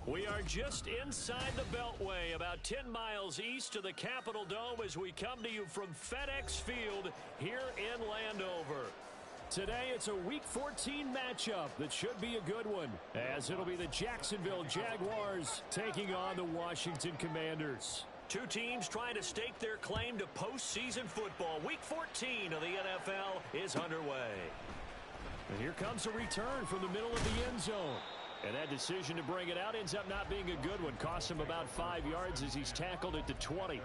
We are just inside the Beltway, about 10 miles east of the Capitol Dome as we come to you from FedEx Field here in Landover. Today, it's a Week 14 matchup that should be a good one, as it'll be the Jacksonville Jaguars taking on the Washington Commanders. Two teams trying to stake their claim to postseason football. Week 14 of the NFL is underway. And here comes a return from the middle of the end zone. And that decision to bring it out ends up not being a good one. Costs him about 5 yards as he's tackled at the 20. Here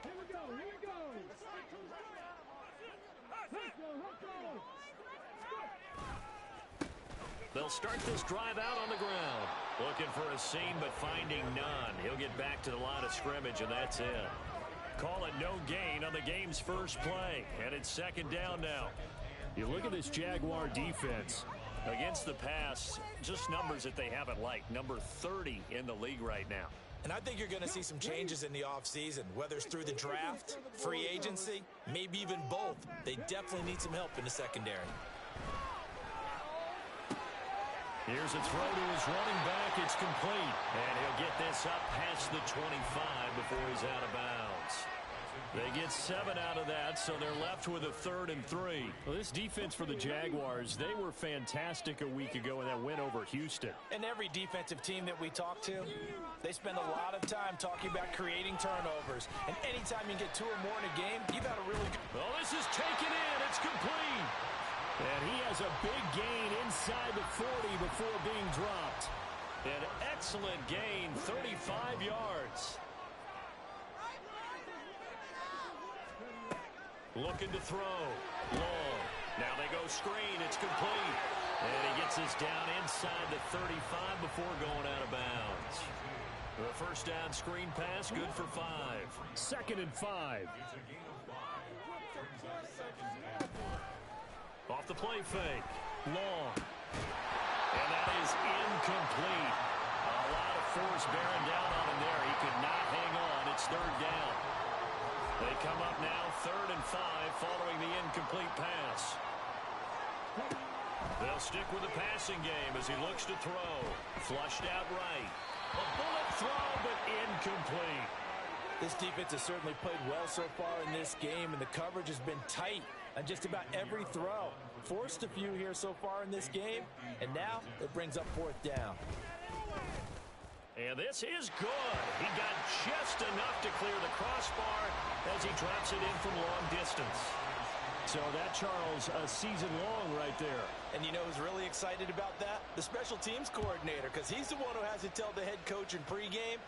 we go. Let's go. They'll start this drive out on the ground. Looking for a seam, but finding none. He'll get back to the line of scrimmage, and that's it. Call it no gain on the game's first play. And it's second down now. You look at this Jaguar defense. Against the pass, just numbers that they haven't liked. Number 30 in the league right now. And I think you're going to see some changes in the offseason, whether it's through the draft, free agency, maybe even both. They definitely need some help in the secondary. Here's a throw to his running back. It's complete. And he'll get this up past the 25 before he's out of bounds. They get 7 out of that, so they're left with a 3rd and 3. Well, this defense for the Jaguars, they were fantastic a week ago in that win over Houston. And every defensive team that we talk to, they spend a lot of time talking about creating turnovers. And anytime you get 2 or more in a game, you've had a really good... Well, this is taken in. It's complete. And he has a big gain inside the 40 before being dropped. An excellent gain, 35 yards. Looking to throw. Long. Now they go screen. It's complete. And he gets this down inside the 35 before going out of bounds. The first down screen pass, good for 5. 2nd and 5. Off the play fake. Long. And that is incomplete. A lot of force bearing down on him there. He could not hang on. It's 3rd down. They come up now 3rd and 5 following the incomplete pass. They'll stick with the passing game as he looks to throw. Flushed out right. A bullet throw, but incomplete. This defense has certainly played well so far in this game, and the coverage has been tight on just about every throw. Forced a few here so far in this game, and now it brings up 4th down. And this is good. He got just enough to clear the crossbar as he drops it in from long distance. So that, Charles, a season long right there. And you know who's really excited about that? The special teams coordinator, because he's the one who has to tell the head coach in pregame,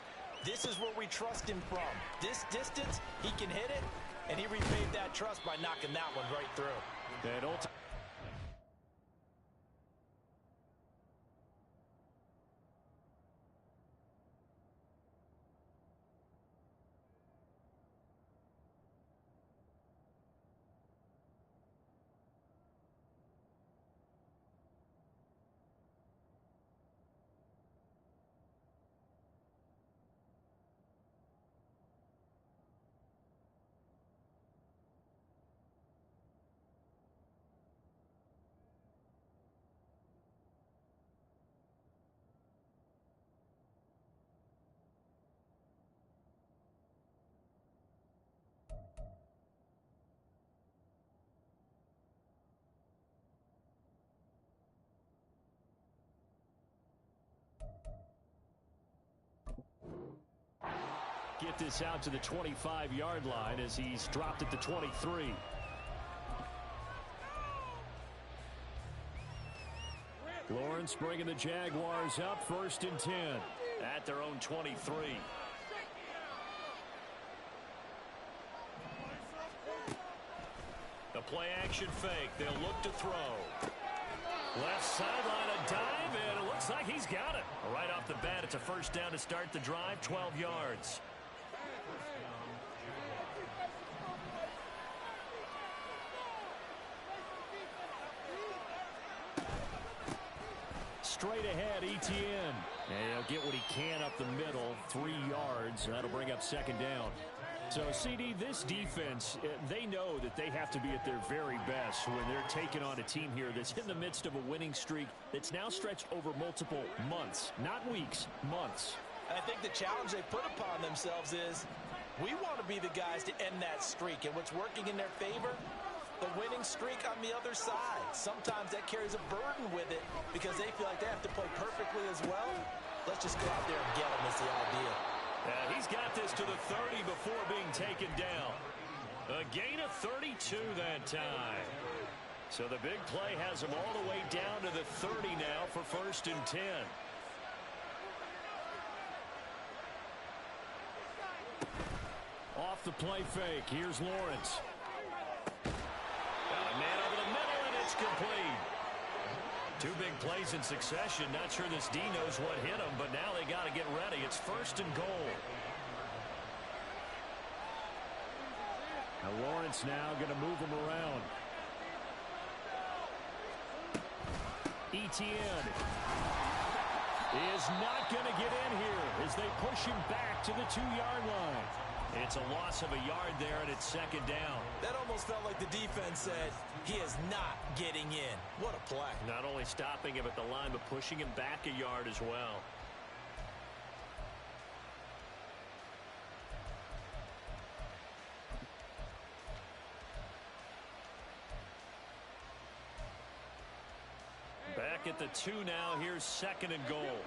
this is where we trust him from. This distance, he can hit it, and he repaid that trust by knocking that one right through. And ultimately, get this out to the 25-yard line as he's dropped at the 23. Lawrence bringing the Jaguars up 1st and 10 at their own 23. The play action fake. They'll look to throw. Left sideline, a dive, and it looks like he's got it. Right off the bat, it's a 1st down to start the drive, 12 yards. Straight ahead, ETN. And he'll get what he can up the middle, 3 yards. That'll bring up 2nd down. So, CD, this defense, they know that they have to be at their very best when they're taking on a team here that's in the midst of a winning streak that's now stretched over multiple months, not weeks, months. And I think the challenge they put upon themselves is we want to be the guys to end that streak. And what's working in their favor? The winning streak on the other side. Sometimes that carries a burden with it because they feel like they have to play perfectly as well. Let's just go out there and get them is the idea. He's got this to the 30 before being taken down. A gain of 32 that time. So the big play has him all the way down to the 30 now for 1st and 10. Off the play fake. Here's Lawrence. Got a man over the middle, and it's complete. 2 big plays in succession. Not sure this D knows what hit him, but now they got to get ready. It's 1st and goal. Now Lawrence now going to move him around. Etienne is not going to get in here as they push him back to the 2-yard line. It's a loss of a yard there, and it's 2nd down. That almost felt like the defense said, he is not getting in. What a play. Not only stopping him at the line, but pushing him back a yard as well. Back at the 2 now. Here's 2nd and goal.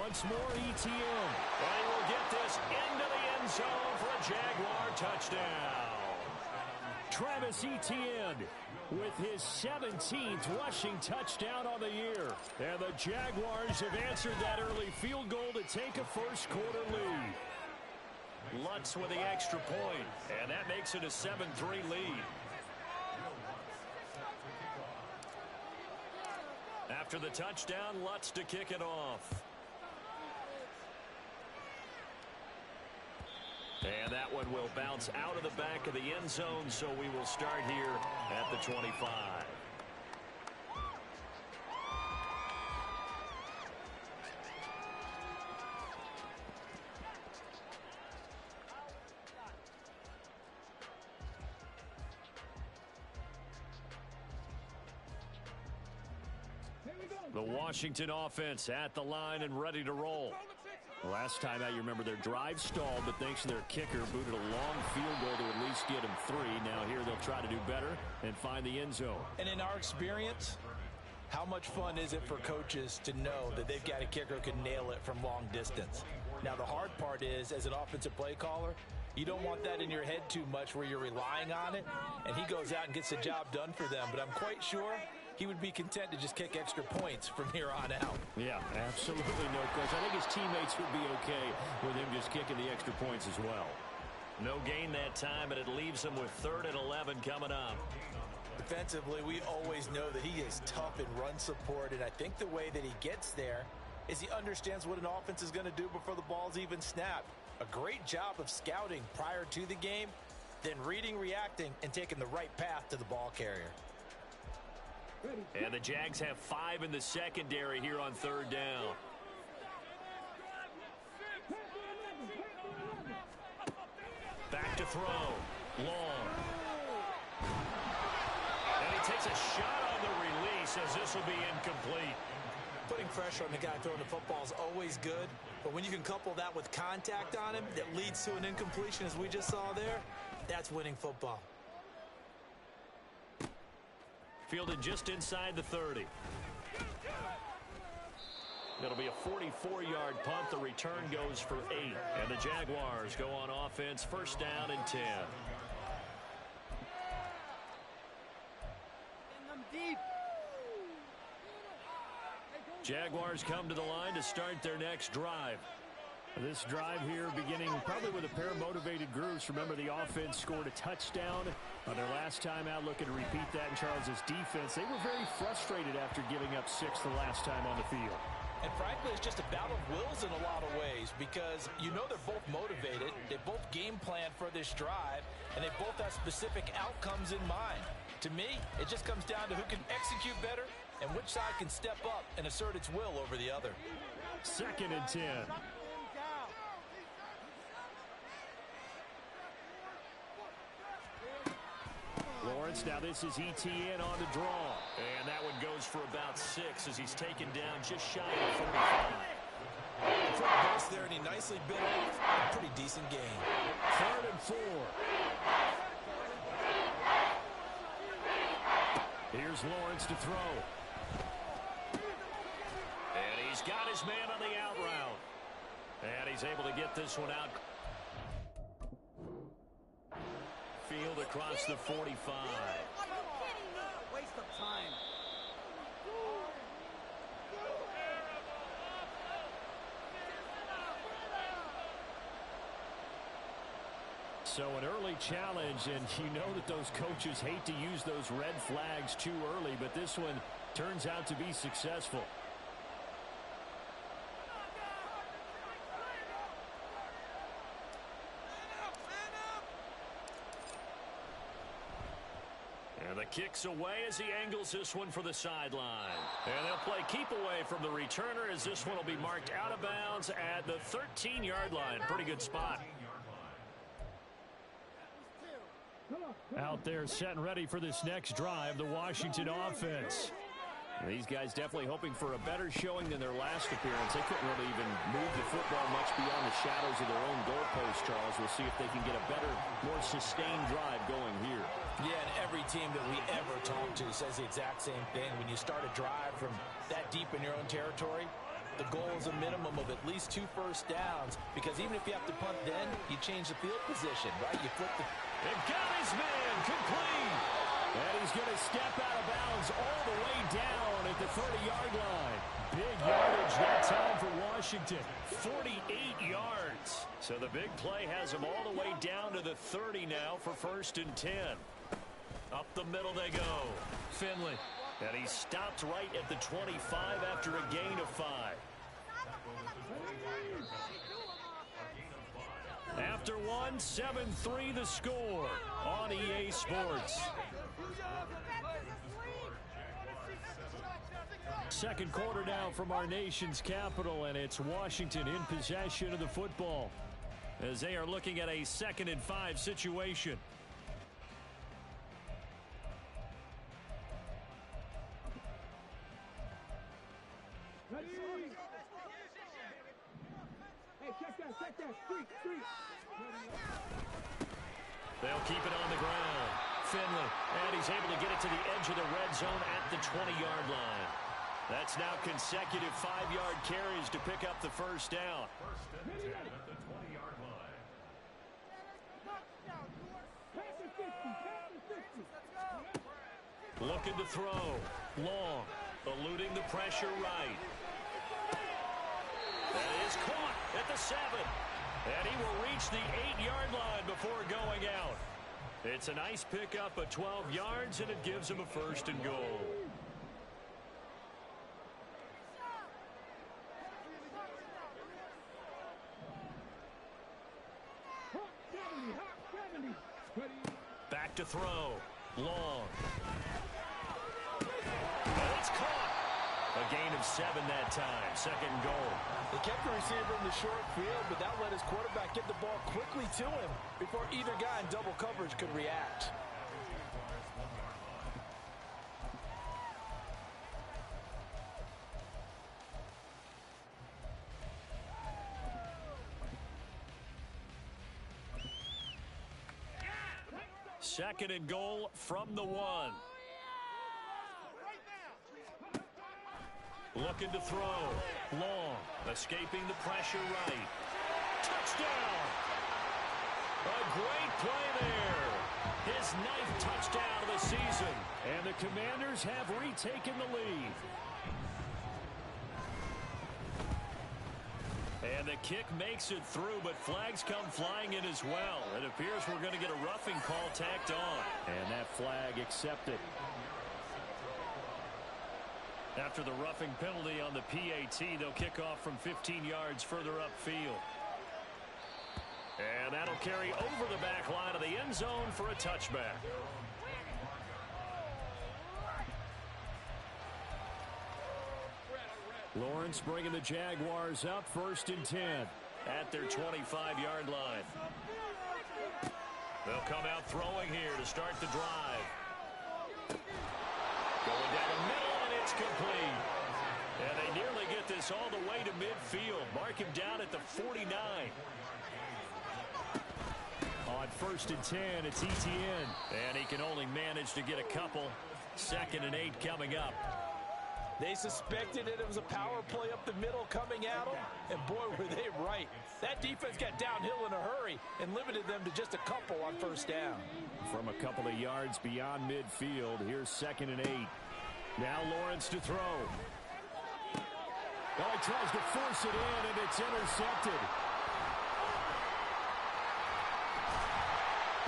Once more, Etienne. And he will get this into the end zone for a Jaguar touchdown. Travis Etienne with his 17th rushing touchdown on the year. And the Jaguars have answered that early field goal to take a first-quarter lead. Lutz with the extra point, and that makes it a 7-3 lead. After the touchdown, Lutz to kick it off. And that one will bounce out of the back of the end zone, so we will start here at the 25. The Washington offense at the line and ready to roll. Last time out, you remember their drive stalled, but thanks to their kicker, booted a long field goal to at least get him 3. Now here they'll try to do better and find the end zone. And in our experience, how much fun is it for coaches to know that they've got a kicker who can nail it from long distance? Now the hard part is, as an offensive play caller, you don't want that in your head too much where you're relying on it, and he goes out and gets the job done for them. But I'm quite sure he would be content to just kick extra points from here on out. Yeah, absolutely no question. I think his teammates would be okay with him just kicking the extra points as well. No gain that time, and it leaves him with 3rd and 11 coming up. Defensively, we always know that he is tough in run support, and I think the way that he gets there is he understands what an offense is going to do before the ball's even snapped. A great job of scouting prior to the game, then reading, reacting, and taking the right path to the ball carrier. And the Jags have 5 in the secondary here on 3rd down. Back to throw. Long. And he takes a shot on the release as this will be incomplete. Putting pressure on the guy throwing the football is always good, but when you can couple that with contact on him that leads to an incompletion as we just saw there, that's winning football. Fielded just inside the 30. It'll be a 44-yard punt. The return goes for 8. And the Jaguars go on offense, 1st down and 10. Jaguars come to the line to start their next drive. This drive here beginning probably with a pair of motivated groups. Remember, the offense scored a touchdown on their last time out. Looking to repeat that in Charles's defense. They were very frustrated after giving up 6 the last time on the field. And frankly, it's just a battle of wills in a lot of ways because you know they're both motivated. They both game plan for this drive, and they both have specific outcomes in mind. To me, it just comes down to who can execute better and which side can step up and assert its will over the other. 2nd and 10. response. Now this is ETN on the draw. And that one goes for about 6 as he's taken down just shy of 45. Quick burst there, and he nicely bit off a pretty decent gain. 3rd and 4. Here's Lawrence to throw. And he's got his man on the out route. And he's able to get this one out. Field across the 45. Waste of time. So an early challenge, and you know that those coaches hate to use those red flags too early, but this one turns out to be successful. And the kick's away as he angles this one for the sideline. And they'll play keep away from the returner as this one will be marked out of bounds at the 13-yard line. Pretty good spot. Out there set and ready for this next drive, the Washington offense. These guys definitely hoping for a better showing than their last appearance. They couldn't really even move the football much beyond the shadows of their own goalpost, Charles. We'll see if they can get a better, more sustained drive going here. Yeah, and every team that we ever talk to says the exact same thing. When you start a drive from that deep in your own territory, the goal is a minimum of at least 2 first downs, because even if you have to punt then, you change the field position, right? You flip the... And got his man complete. And he's going to step out of bounds all the way down at the 30-yard line. Big yardage that time for Washington. 48 yards. So the big play has him all the way down to the 30 now for 1st and 10. Up the middle they go. Finley. And he stopped right at the 25 after a gain of 5. After one, 7-3 the score on EA Sports. Second quarter now from our nation's capital, and it's Washington in possession of the football as they are looking at a 2nd and 5 situation. They'll keep it on the ground. Finley, and he's able to get it to the edge of the red zone at the 20-yard line. That's now consecutive 5-yard carries to pick up the first down. 1st and 10 at the 20-yard line. Looking to throw. Long. Eluding the pressure right. That is caught at the 7. And he will reach the 8-yard line before going out. It's a nice pickup of 12 yards, and it gives him a 1st and goal. Back to throw. Long. And it's caught. A gain of 7 that time. 2nd goal. They kept the receiver in the short field, but that let his quarterback get the ball quickly to him before either guy in double coverage could react. Second and goal from the 1. Looking to throw. Long. Escaping the pressure right. Touchdown! A great play there. His 9th touchdown of the season. And the Commanders have retaken the lead. And the kick makes it through, but flags come flying in as well. It appears we're going to get a roughing call tacked on. And that flag accepted. After the roughing penalty on the PAT, they'll kick off from 15 yards further upfield. And that'll carry over the back line of the end zone for a touchback. Lawrence bringing the Jaguars up 1st and 10 at their 25-yard line. They'll come out throwing here to start the drive. complete. And they nearly get this all the way to midfield. Mark him down at the 49. On 1st and 10, it's ETN. And he can only manage to get a couple. 2nd and 8 coming up. They suspected it was a power play up the middle coming at them, and boy, were they right. That defense got downhill in a hurry and limited them to just a couple on 1st down. From a couple of yards beyond midfield, here's 2nd and 8. Now Lawrence to throw. Oh, he tries to force it in, and it's intercepted.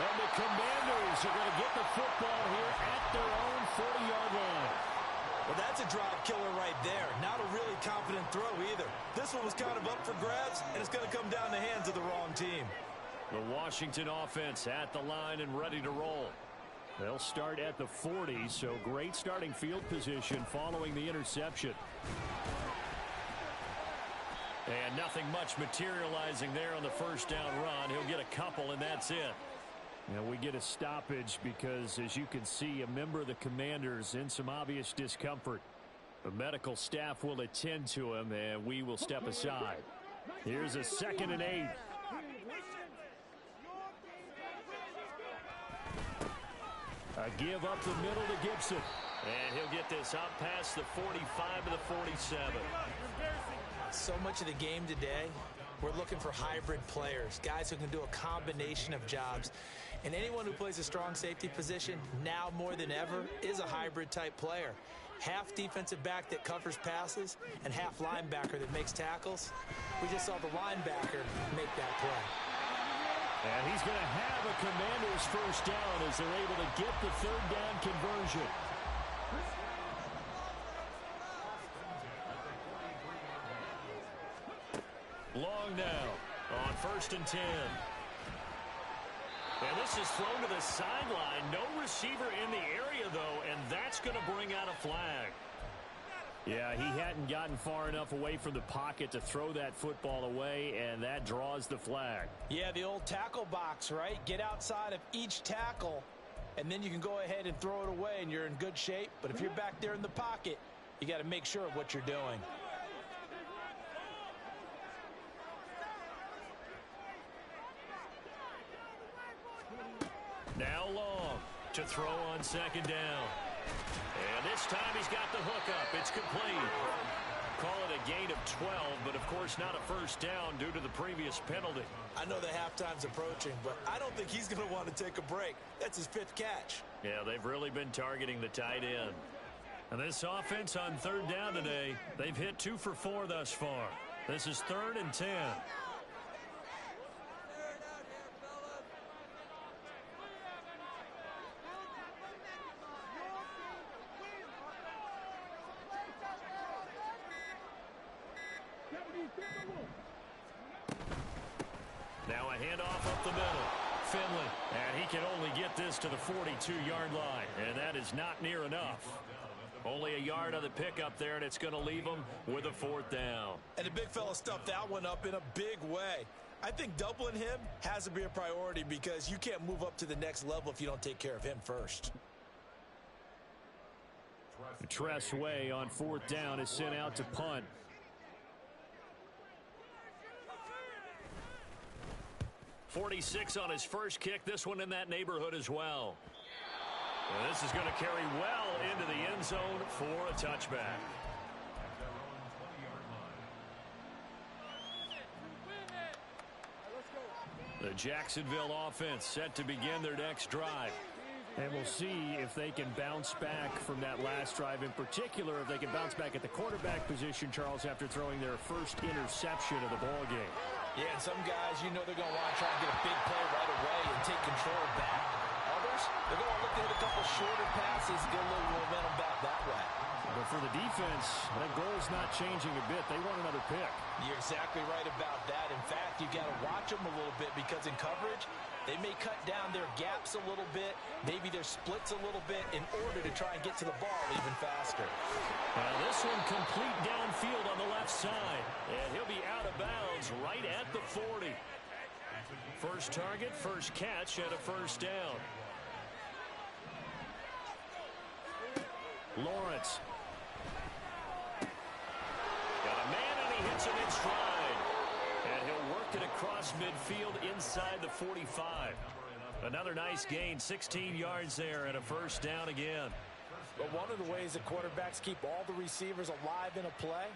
And the Commanders are going to get the football here at their own 40-yard line. Well, that's a drive killer right there. Not a really confident throw either. This one was kind of up for grabs, and it's going to come down the hands of the wrong team. The Washington offense at the line and ready to roll. They'll start at the 40, so great starting field position following the interception. And nothing much materializing there on the 1st down run. He'll get a couple, and that's it. Now we get a stoppage because, as you can see, a member of the Commanders in some obvious discomfort. The medical staff will attend to him, and we will step aside. Here's a 2nd and 8. A give up the middle to Gibson. And he'll get this up past the 45 to the 47. So much of the game today, we're looking for hybrid players, guys who can do a combination of jobs. And anyone who plays a strong safety position, now more than ever, is a hybrid-type player. Half defensive back that covers passes and half linebacker that makes tackles. We just saw the linebacker make that play. And he's going to have a Commander's 1st down as they're able to get the 3rd down conversion. Long now on 1st and 10. And this is thrown to the sideline. No receiver in the area, though, and that's going to bring out a flag. Yeah, he hadn't gotten far enough away from the pocket to throw that football away, and that draws the flag. Yeah, the old tackle box, right? Get outside of each tackle, and then you can go ahead and throw it away, and you're in good shape. But if you're back there in the pocket, you got to make sure of what you're doing. Now Long to throw on 2nd down. And this time he's got the hook up. It's complete. Call it a gain of 12, but of course not a 1st down due to the previous penalty. I know the halftime's approaching, but I don't think he's going to want to take a break. That's his 5th catch. Yeah, they've really been targeting the tight end. And this offense on 3rd down today, they've hit 2 for 4 thus far. This is 3rd and 10. Now a handoff up the middle. Finley, and he can only get this to the 42-yard line, and that is not near enough. Only a yard on the pickup there, and it's going to leave him with a 4th down. And the big fella stuffed that one up in a big way. I think doubling him has to be a priority because you can't move up to the next level if you don't take care of him first. Tressway on 4th down is sent out to punt. .46 on his first kick. This one in that neighborhood as well. And this is going to carry well into the end zone for a touchback. The Jacksonville offense set to begin their next drive. And we'll see if they can bounce back from that last drive. In particular, if they can bounce back at the quarterback position, Charles, after throwing their first interception of the ballgame. Yeah, and some guys, you know they're going to want to try and get a big play right away and take control back. Others, they're going to look to hit a couple shorter passes, get a little momentum back that way. But for the defense, that goal's not changing a bit. They want another pick. You're exactly right about that. In fact, you got to watch them a little bit because in coverage, they may cut down their gaps a little bit, maybe their splits a little bit in order to try and get to the ball even faster. Now this one complete downfield on the left side. And he'll be out of bounds right at the 40. First target, first catch, and a 1st down. him in stride. And he'll work it across midfield inside the 45. Another nice gain, 16 yards there and a first down again. But one of the ways that quarterbacks keep all the receivers alive in a play,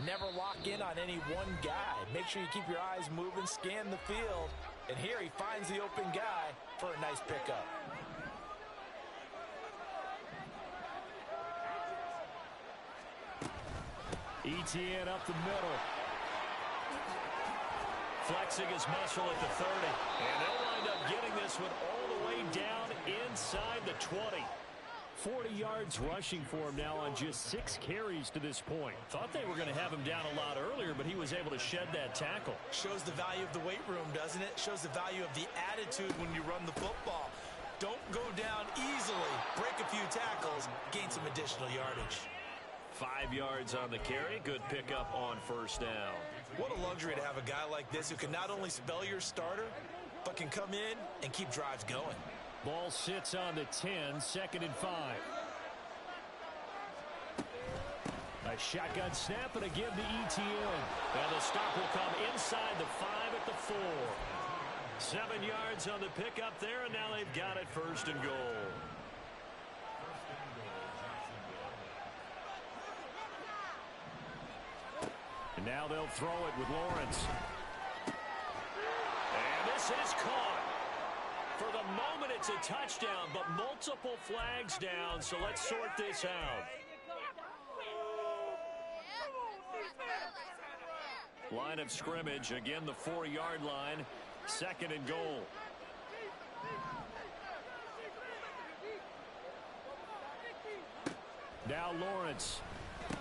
never lock in on any one guy. Make sure you keep your eyes moving, scan the field. And here he finds the open guy for a nice pickup. ETN up the middle. Flexing his muscle at the 30. And they'll wind up getting this one all the way down inside the 20. 40 yards rushing for him now on just 6 carries to this point. Thought they were going to have him down a lot earlier, but he was able to shed that tackle. Shows the value of the weight room, doesn't it? Shows the value of the attitude when you run the football. Don't go down easily. Break a few tackles, gain some additional yardage. 5 yards on the carry. Good pickup on first down. What a luxury to have a guy like this who can not only spell your starter, but can come in and keep drives going. Ball sits on the 10, 2nd and 5. A shotgun snap and a give to ETN. And the stop will come inside the 5 at the 4. 7 yards on the pickup there, and now they've got it 1st and goal. And now they'll throw it with Lawrence. And this is caught. For the moment, it's a touchdown, but multiple flags down, so let's sort this out. Line of scrimmage, again the 4-yard line, 2nd and goal. Now Lawrence. And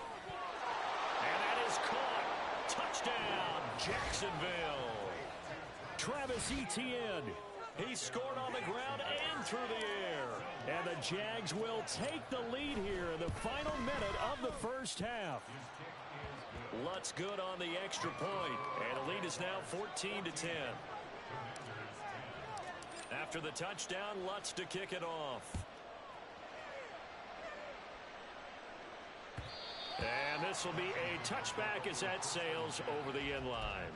that is caught. Touchdown, Jacksonville. Travis Etienne. He scored on the ground and through the air. And the Jags will take the lead here in the final minute of the first half. Lutz good on the extra point. And the lead is now 14-10. After the touchdown, Lutz to kick it off. And this will be a touchback as that sails over the end line.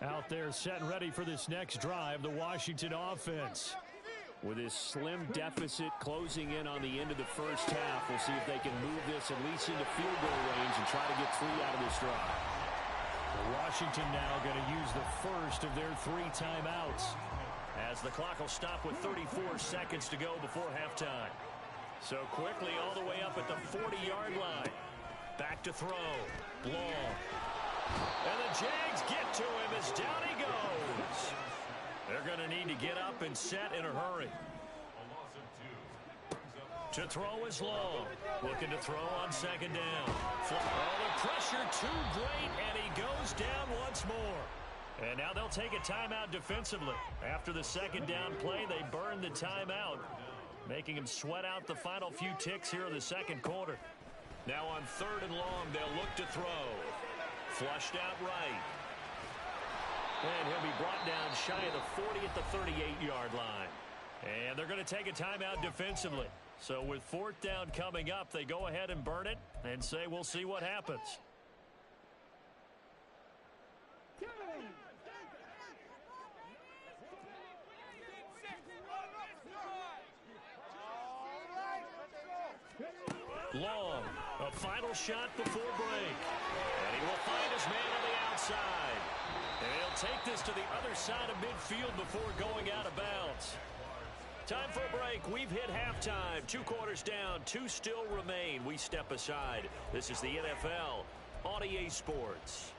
Out there set and ready for this next drive, the Washington offense. With his slim deficit closing in on the end of the first half, we'll see if they can move this at least into field goal range and try to get 3 out of this drive. Washington now going to use the first of their 3 timeouts, as the clock will stop with 34 seconds to go before halftime. So quickly all the way up at the 40-yard line. Back to throw. Long. And the Jags get to him as down he goes. They're going to need to get up and set in a hurry. To throw is Long. Looking to throw on 2nd down. Oh, the pressure too great, and he goes down once more. And now they'll take a timeout defensively. After the 2nd down play, they burn the timeout, making him sweat out the final few ticks here in the 2nd quarter. Now on 3rd and long, they'll look to throw. Flushed out right. And he'll be brought down shy of the 40 at the 38-yard line. And they're going to take a timeout defensively. So with 4th down coming up, they go ahead and burn it and say we'll see what happens. Long, a final shot before break. And he will find his man on the outside. And he'll take this to the other side of midfield before going out of bounds. Time for a break. We've hit halftime. 2 quarters down. 2 still remain. We step aside. This is the NFL on EA Sports.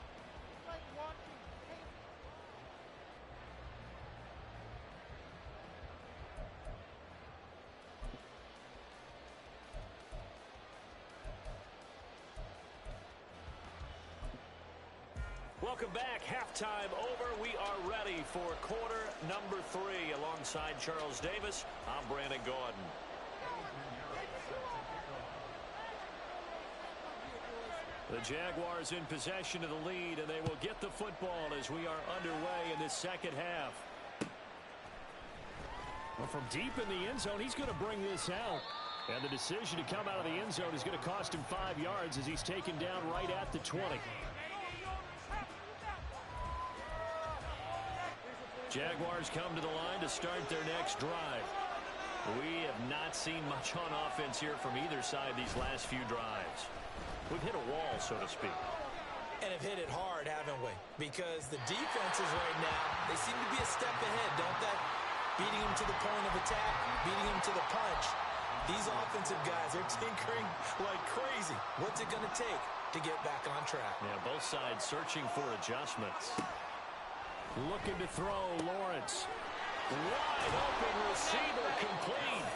Welcome back. Halftime over. We are ready for quarter number 3. Alongside Charles Davis, I'm Brandon Gordon. The Jaguars in possession of the lead, and they will get the football as we are underway in this second half. Well, from deep in the end zone, he's going to bring this out. And the decision to come out of the end zone is going to cost him 5 yards as he's taken down right at the 20. Jaguars come to the line to start their next drive. We have not seen much on offense here from either side these last few drives. We've hit a wall, so to speak. And have hit it hard, haven't we? Because the defenses right now, they seem to be a step ahead, don't they? Beating them to the point of attack, beating them to the punch. These offensive guys are tinkering like crazy. What's it going to take to get back on track? Yeah, both sides searching for adjustments. Looking to throw, Lawrence. Wide open receiver complete.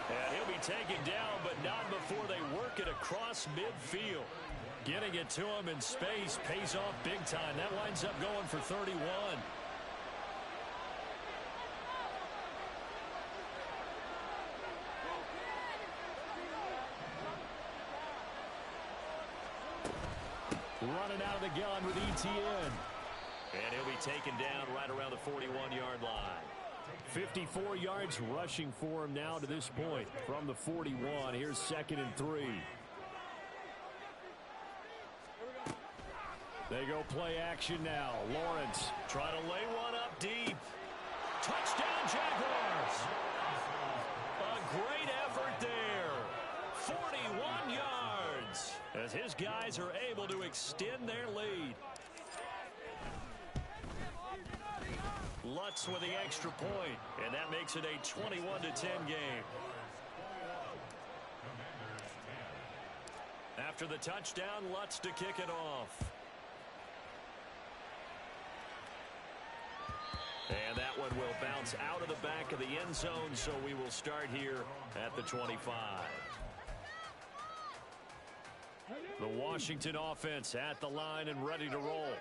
And he'll be taken down, but not before they work it across midfield. Getting it to him in space pays off big time. That winds up going for 31. Running out of the gun with ETN. And he'll be taken down right around the 41-yard line. 54 yards rushing for him now to this point from the 41. Here's 2nd and 3. They go play action now. Lawrence trying to lay one up deep. Touchdown, Jaguars. A great effort there. 41 yards as his guys are able to extend their lead. Lutz with the extra point, and that makes it a 21-10 game. After the touchdown, Lutz to kick it off. And that one will bounce out of the back of the end zone, so we will start here at the 25. The Washington offense at the line and ready to roll.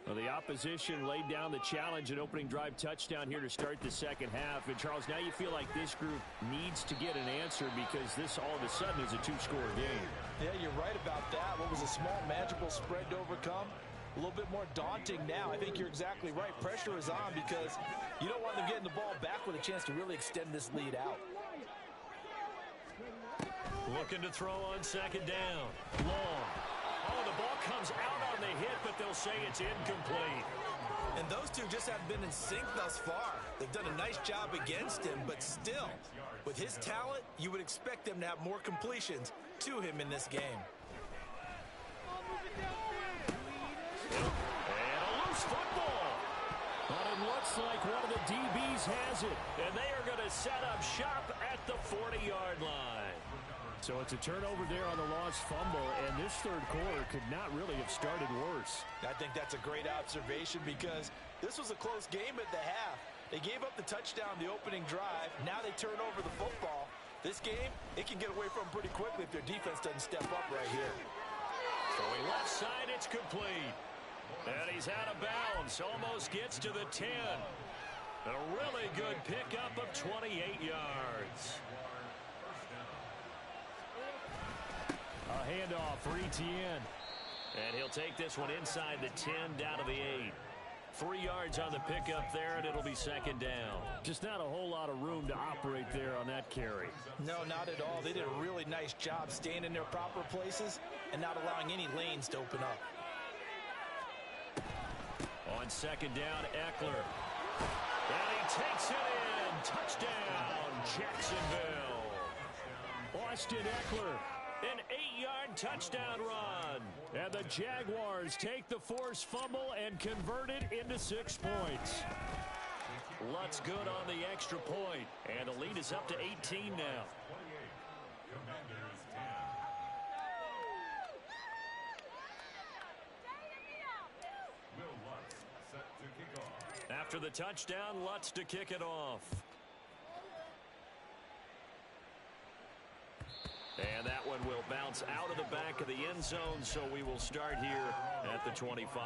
Well, the opposition laid down the challenge, an opening drive touchdown here to start the second half. And, Charles, now you feel like this group needs to get an answer because this all of a sudden is a two-score game. Yeah, you're right about that. What was a small, manageable spread to overcome? A little bit more daunting now. I think you're exactly right. Pressure is on because you don't want them getting the ball back with a chance to really extend this lead out. Looking to throw on 2nd down. Long. Oh, the ball comes out on the hit, but they'll say it's incomplete. And those two just haven't been in sync thus far. They've done a nice job against him, but still, with his talent, you would expect them to have more completions to him in this game. And a loose football. But it looks like one of the DBs has it. And they are going to set up shop at the 40-yard line. So it's a turnover there on the lost fumble, and this third quarter could not really have started worse. I think that's a great observation because this was a close game at the half. They gave up the touchdown the opening drive. Now they turn over the football. This game, it can get away from them pretty quickly if their defense doesn't step up right here. Going left side, it's complete. And he's out of bounds, almost gets to the 10. A really good pickup of 28 yards. A handoff for ETN. And he'll take this one inside the 10 down to the 8. 3 yards on the pickup there, and it'll be 2nd down. Just not a whole lot of room to operate there on that carry. No, not at all. They did a really nice job staying in their proper places and not allowing any lanes to open up. On 2nd down, Eckler. And he takes it in. Touchdown, Jacksonville. Austin Eckler. An 8-yard touchdown run. And the Jaguars take the forced fumble and convert it into 6 points. Lutz good on the extra point. And the lead is up to 18 now. After the touchdown, Lutz to kick it off. And that one will bounce out of the back of the end zone, so we will start here at the 25.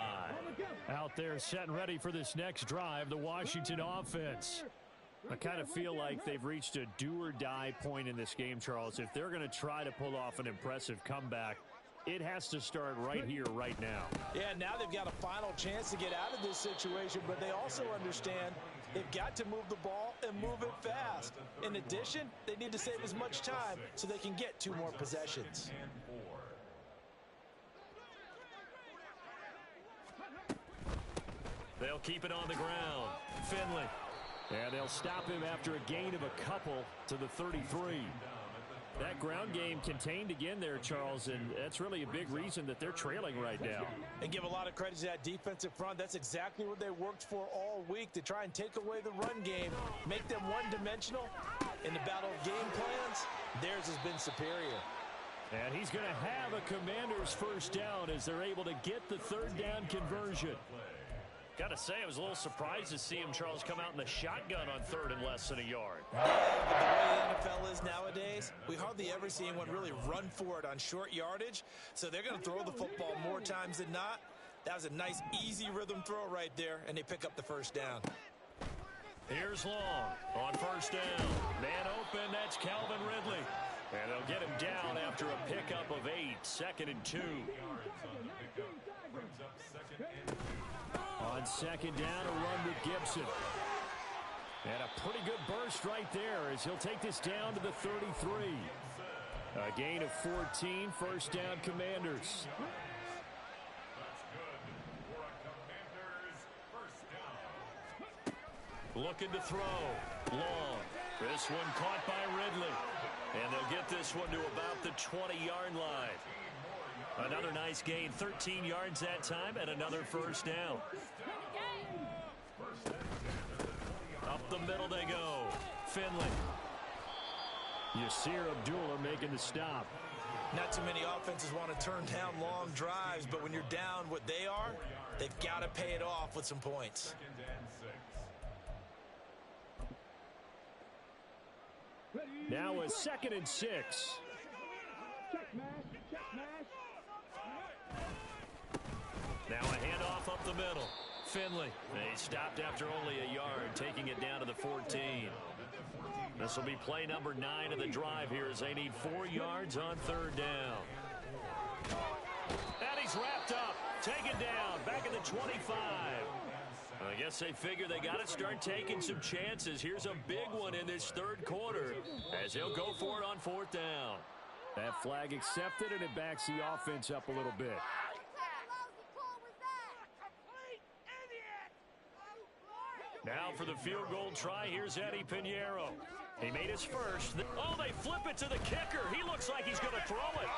Out there set and ready for this next drive, the Washington offense. I kind of feel like they've reached a do-or-die point in this game, Charles. If they're going to try to pull off an impressive comeback, It has to start right here, right now. Yeah, now they've got a final chance to get out of this situation, but they also understand they've got to move the ball and move it fast. In addition, they need to save as much time so they can get 2 more possessions. They'll keep it on the ground. Finley. And they'll stop him after a gain of a couple to the 33. That ground game contained again there, Charles, and that's really a big reason that they're trailing right now. And give a lot of credit to that defensive front. That's exactly what they worked for all week, to try and take away the run game, make them one-dimensional. In the battle of game plans, theirs has been superior. And he's going to have a Commanders first down as they're able to get the 3rd down conversion. Got to say, I was a little surprised to see him, Charles, come out in the shotgun on 3rd and less than a yard. Yeah, but the way the NFL is nowadays, we hardly ever see anyone really run for it on short yardage. So they're going to throw the football more times than not. That was a nice, easy rhythm throw right there, and they pick up the first down. Here's Long on first down. Man open, that's Calvin Ridley. And they'll get him down after a pickup of 8, 2nd and 2. On 2nd down, a run with Gibson. And a pretty good burst right there as he'll take this down to the 33. A gain of 14, first down Commanders. Looking to throw. Long. This one caught by Ridley. And they'll get this one to about the 20-yard line. Another nice gain, 13 yards that time, and another first down. Up the middle they go. Finley. Yasir Abdullah making the stop. Not too many offenses want to turn down long drives, but when you're down what they are, they've got to pay it off with some points. Now a 2nd and 6. Now a handoff up the middle. Finley. He stopped after only a yard, taking it down to the 14. This will be play number 9 of the drive here as they need 4 yards on 3rd down. And he's wrapped up. Taken down. Back at the 25. I guess they figure they got to start taking some chances. Here's a big one in this 3rd quarter as he'll go for it on 4th down. That flag accepted, and it backs the offense up a little bit. Now for the field goal try, here's Eddie Pinheiro. He made his first. Oh, they flip it to the kicker. He looks like he's going to throw it.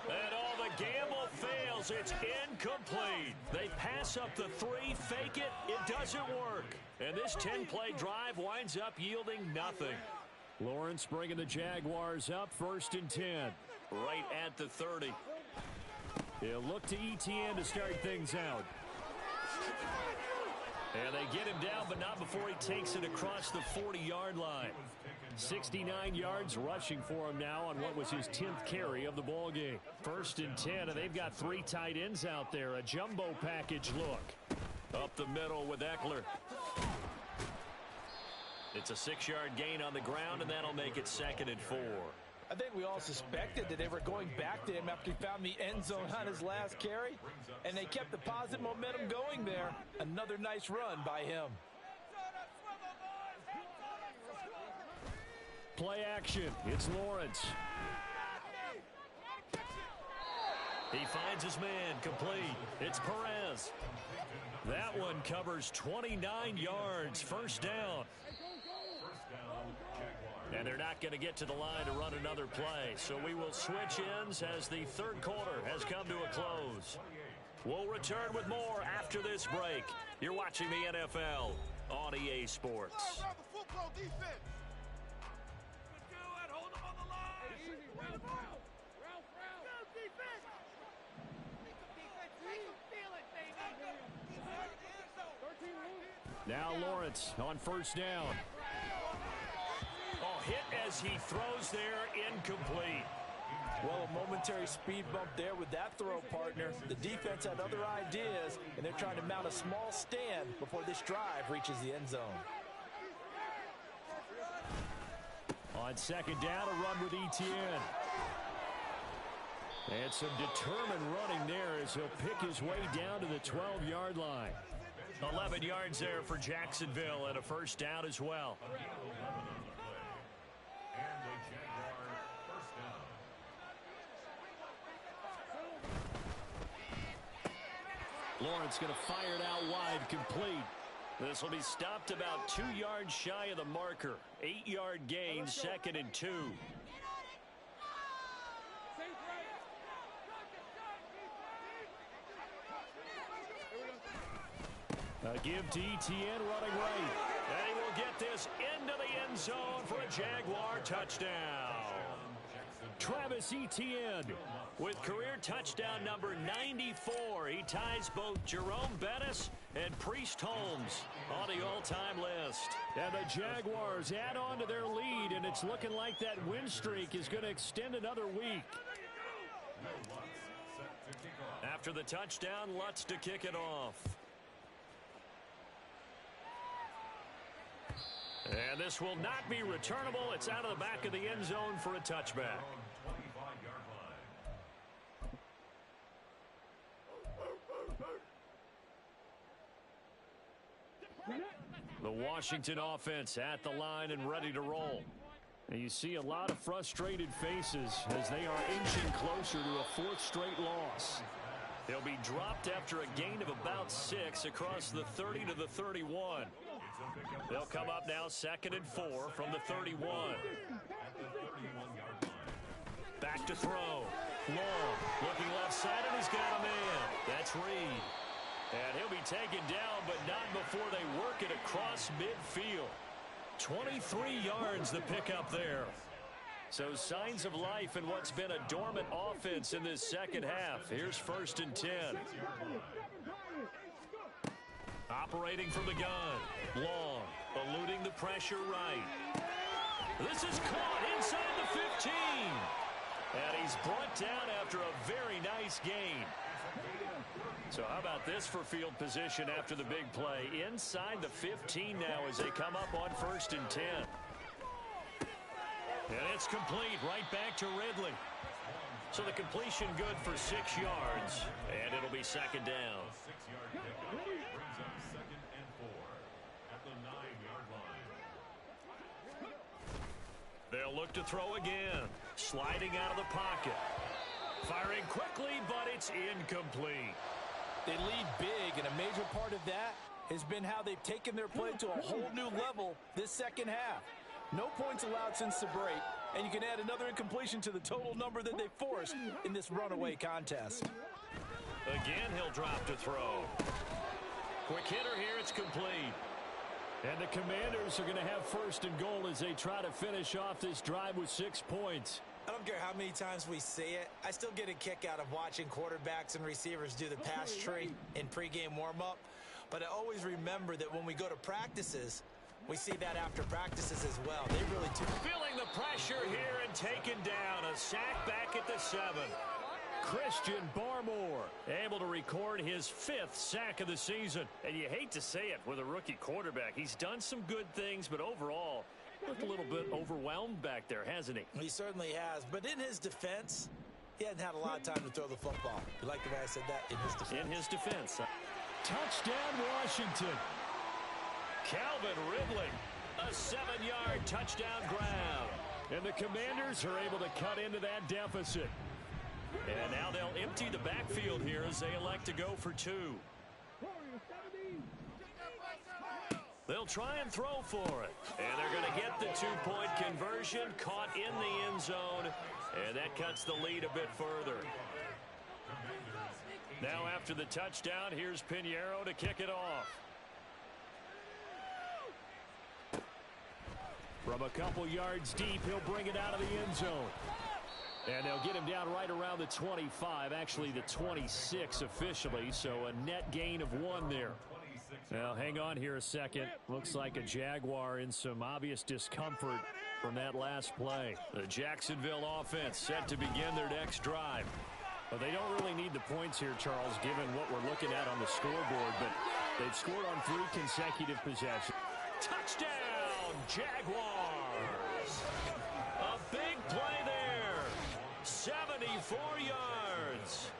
And all the gamble fails. It's incomplete. They pass up the 3, fake it. It doesn't work. And this 10-play drive winds up yielding nothing. Lawrence bringing the Jaguars up, 1st and 10. Right at the 30. He'll look to ETN to start things out. And they get him down, but not before he takes it across the 40-yard line. 69 yards rushing for him now on what was his 10th carry of the ball game. 1st and 10, and they've got 3 tight ends out there. A jumbo package look. Up the middle with Eckler. It's a 6-yard gain on the ground, and that'll make it 2nd and 4. I think we all suspected that they were going back to him after he found the end zone on his last carry, and they kept the positive momentum going there. Another nice run by him. Play action. It's Lawrence. He finds his man complete. It's Perez. That one covers 29 yards. First down. And they're not going to get to the line to run another play. So we will switch ends as the 3rd quarter has come to a close. We'll return with more after this break. You're watching the NFL on EA Sports. Now Lawrence on first down. Oh, hit as he throws there, incomplete. Well, a momentary speed bump there with that throw, partner. The defense had other ideas, and they're trying to mount a small stand before this drive reaches the end zone. On 2nd down, a run with ETN. And some determined running there as he'll pick his way down to the 12-yard line. 11 yards there for Jacksonville and a first down as well. Lawrence going to fire it out wide, complete. This will be stopped about 2 yards shy of the marker. 8-yard gain, 2nd and 2. A give to ETN running right. And he will get this into the end zone for a Jaguar touchdown. Travis Etienne with career touchdown number 94. He ties both Jerome Bettis and Priest Holmes on the all-time list. And the Jaguars add on to their lead, and it's looking like that win streak is going to extend another week. After the touchdown, Lutz to kick it off. And this will not be returnable. It's out of the back of the end zone for a touchback. The Washington offense at the line and ready to roll. And you see a lot of frustrated faces as they are inching closer to a 4th straight loss. They'll be dropped after a gain of about 6 across the 30 to the 31. They'll come up now 2nd and 4 from the 31. Back to throw. Long, looking left side, and he's got a man. That's Reed. And he'll be taken down, but not before they work it across midfield. 23 yards the pickup there. So signs of life in what's been a dormant offense in this second half. Here's 1st and 10. Operating from the gun. Long, eluding the pressure right. This is caught inside the 15. And he's brought down after a very nice gain. So how about this for field position after the big play? Inside the 15 now as they come up on 1st and 10. And it's complete right back to Ridley. So the completion good for 6 yards. And it'll be 2nd down. 6-yard pickup brings up 2nd and 4 at the 9-yard line. They'll look to throw again. Sliding out of the pocket. Firing quickly, but it's incomplete. They lead big, and a major part of that has been how they've taken their play to a whole new level this second half. No points allowed since the break, and you can add another incompletion to the total number that they forced in this runaway contest. Again, he'll drop to throw. Quick hitter here, it's complete. And the Commanders are going to have 1st and goal as they try to finish off this drive with 6 points. I don't care how many times we see it. I still get a kick out of watching quarterbacks and receivers do the pass tree in pregame warm-up. But I always remember that when we go to practices, we see that after practices as well. They really do. Feeling the pressure here and taken down. A sack back at the 7. Christian Barmore able to record his 5th sack of the season. And you hate to say it with a rookie quarterback. He's done some good things, but overall, looked a little bit overwhelmed back there, hasn't he? He certainly has. But in his defense, he hadn't had a lot of time to throw the football. You like the way I said that? In his defense. In his defense. Touchdown, Washington. Calvin Ridley. A 7-yard touchdown grab. And the Commanders are able to cut into that deficit. And now they'll empty the backfield here as they elect to go for 2. They'll try and throw for it. And they're going to get the 2-point conversion, caught in the end zone. And that cuts the lead a bit further. Now after the touchdown, here's Pinheiro to kick it off. From a couple yards deep, he'll bring it out of the end zone. And they'll get him down right around the 25, actually the 26 officially, so a net gain of 1 there. Now, hang on here a second. Looks like a Jaguar in some obvious discomfort from that last play. The Jacksonville offense set to begin their next drive. But they don't really need the points here, Charles, given what we're looking at on the scoreboard. But they've scored on 3 consecutive possessions. Touchdown, Jaguars! A big play there. 74 yards.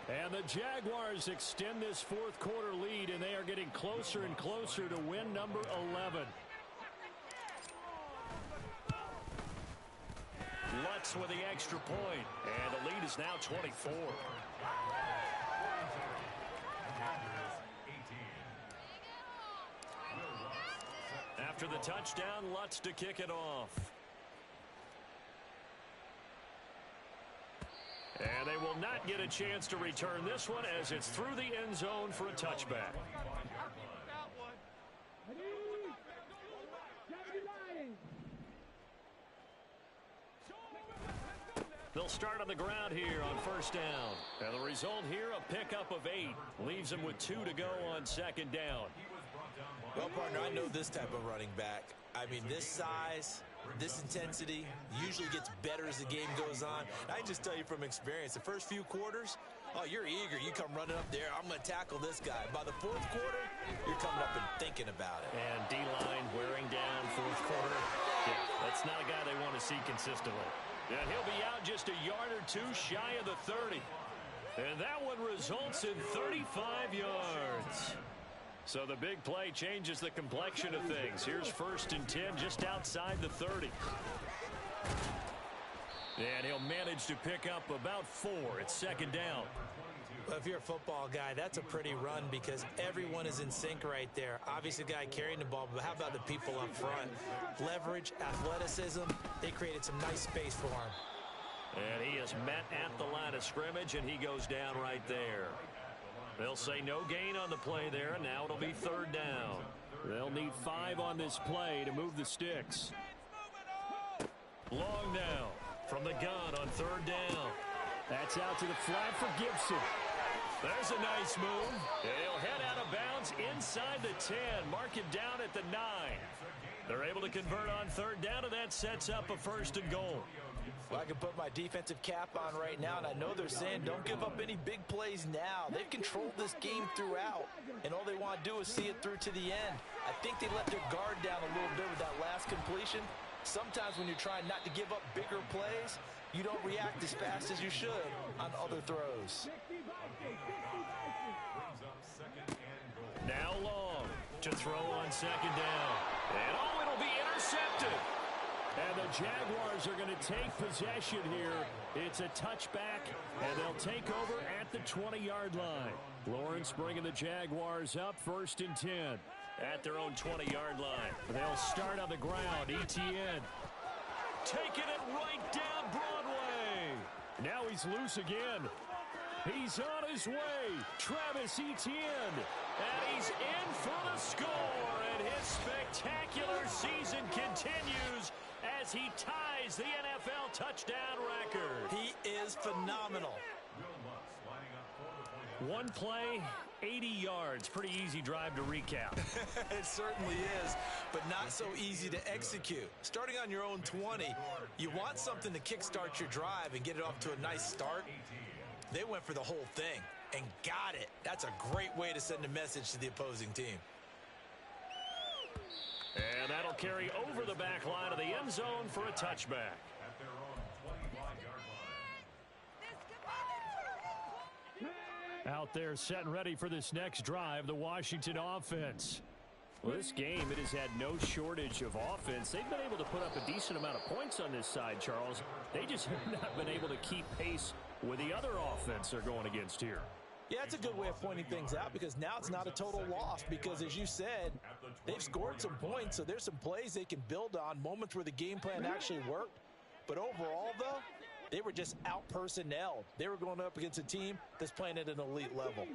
And the Jaguars extend this fourth quarter lead, and they are getting closer and closer to win number 11. Lutz with the extra point, and the lead is now 24. After the touchdown, Lutz to kick it off. And they will not get a chance to return this one as it's through the end zone for a touchback. They'll start on the ground here on first down. And the result here, a pickup of 8. Leaves them with 2 to go on second down. Well, partner, I know this type of running back. I mean, this size, this intensity usually gets better as the game goes on. I can just tell you from experience, the first few quarters, oh, you're eager. You come running up there, I'm going to tackle this guy. By the fourth quarter, you're coming up and thinking about it. And D-line wearing down fourth quarter. Yeah, that's not a guy they want to see consistently. And he'll be out just a yard or 2 shy of the 30. And that one results in 35 yards. So the big play changes the complexion of things. Here's 1st and 10 just outside the 30. And he'll manage to pick up about 4. It's second down. Well, if you're a football guy, that's a pretty run because everyone is in sync right there. Obviously, the guy carrying the ball, but how about the people up front? Leverage, athleticism, they created some nice space for him. And he is met at the line of scrimmage, and he goes down right there. They'll say no gain on the play there, and now it'll be third down. They'll need 5 on this play to move the sticks. Long now from the gun on third down. That's out to the flat for Gibson. There's a nice move. He'll head out of bounds inside the 10. Mark him down at the 9. They're able to convert on third down, and that sets up a 1st and goal. Well, I can put my defensive cap on right now, and I know they're saying don't give up any big plays now. They've controlled this game throughout, and all they want to do is see it through to the end. I think they let their guard down a little bit with that last completion. Sometimes when you're trying not to give up bigger plays, you don't react as fast as you should on other throws. Now Long to throw on second down. And oh, it'll be intercepted. And the Jaguars are going to take possession here. It's a touchback, and they'll take over at the 20-yard line. Lawrence bringing the Jaguars up 1st and 10 at their own 20-yard line. They'll start on the ground. ETN taking it right down Broadway. Now he's loose again. He's on his way. Travis Etienne. And he's in for the score. And his spectacular season continues as he ties the NFL touchdown record. He is phenomenal. One play, 80 yards. Pretty easy drive to recap. It certainly is, but not so easy to execute. Starting on your own 20, you want something to kickstart your drive and get it off to a nice start. They went for the whole thing and got it. That's a great way to send a message to the opposing team. And that'll carry over the back line of the end zone for a touchback. Out there set and ready for this next drive, the Washington offense. Well, this game, it has had no shortage of offense. They've been able to put up a decent amount of points on this side, Charles. They just have not been able to keep pace with the other offense they're going against here. Yeah, it's a good way of pointing things out because now it's not a total loss because, as you said, they've scored some points, so there's some plays they can build on, moments where the game plan actually worked. But overall, though, they were just out-personnelled. They were going up against a team that's playing at an elite level.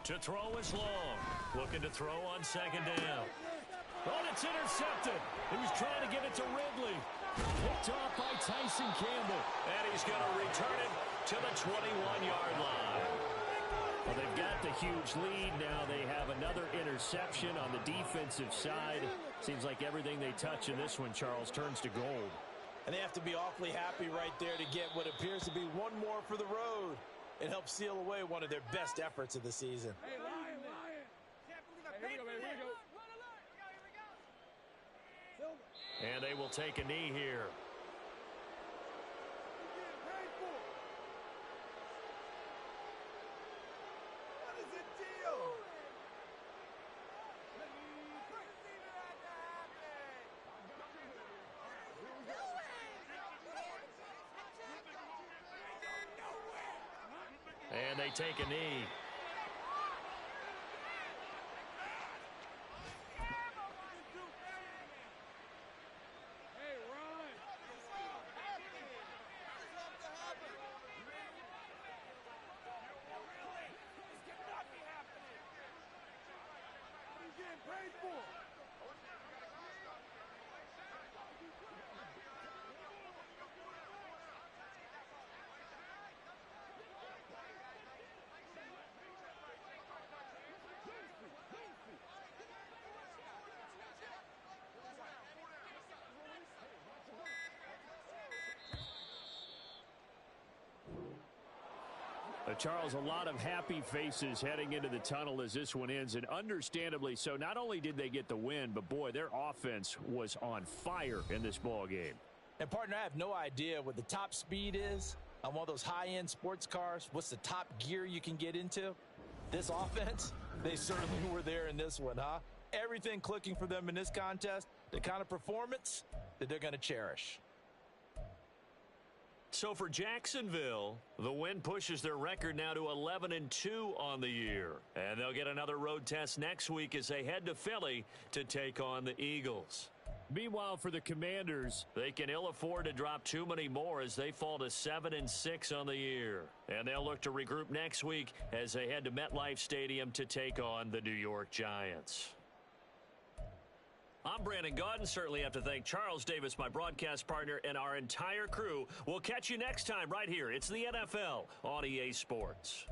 To throw is Long. Looking to throw on second down. Oh, it's intercepted. He was trying to get it to Ridley. Picked off by Tyson Campbell. And he's going to return it to the 21-yard line. Well, they've got the huge lead. Now they have another interception on the defensive side. Seems like everything they touch in this one, Charles, turns to gold. And they have to be awfully happy right there to get what appears to be one more for the road. It helps seal away one of their best efforts of the season. Hey, Lion. Here we go, baby. Here we go. And they will take a knee here. And they take a knee. Charles, a lot of happy faces heading into the tunnel as this one ends, and understandably so. Not only did they get the win, but, boy, their offense was on fire in this ball game. And, partner, I have no idea what the top speed is on one of those high-end sports cars. What's the top gear you can get into? This offense, they certainly were there in this one, huh? Everything clicking for them in this contest, the kind of performance that they're going to cherish. So for Jacksonville, the win pushes their record now to 11-2 on the year. And they'll get another road test next week as they head to Philly to take on the Eagles. Meanwhile, for the Commanders, they can ill afford to drop too many more as they fall to 7-6 on the year. And they'll look to regroup next week as they head to MetLife Stadium to take on the New York Giants. I'm Brandon Gaudin. Certainly have to thank Charles Davis, my broadcast partner, and our entire crew. We'll catch you next time right here. It's the NFL on EA Sports.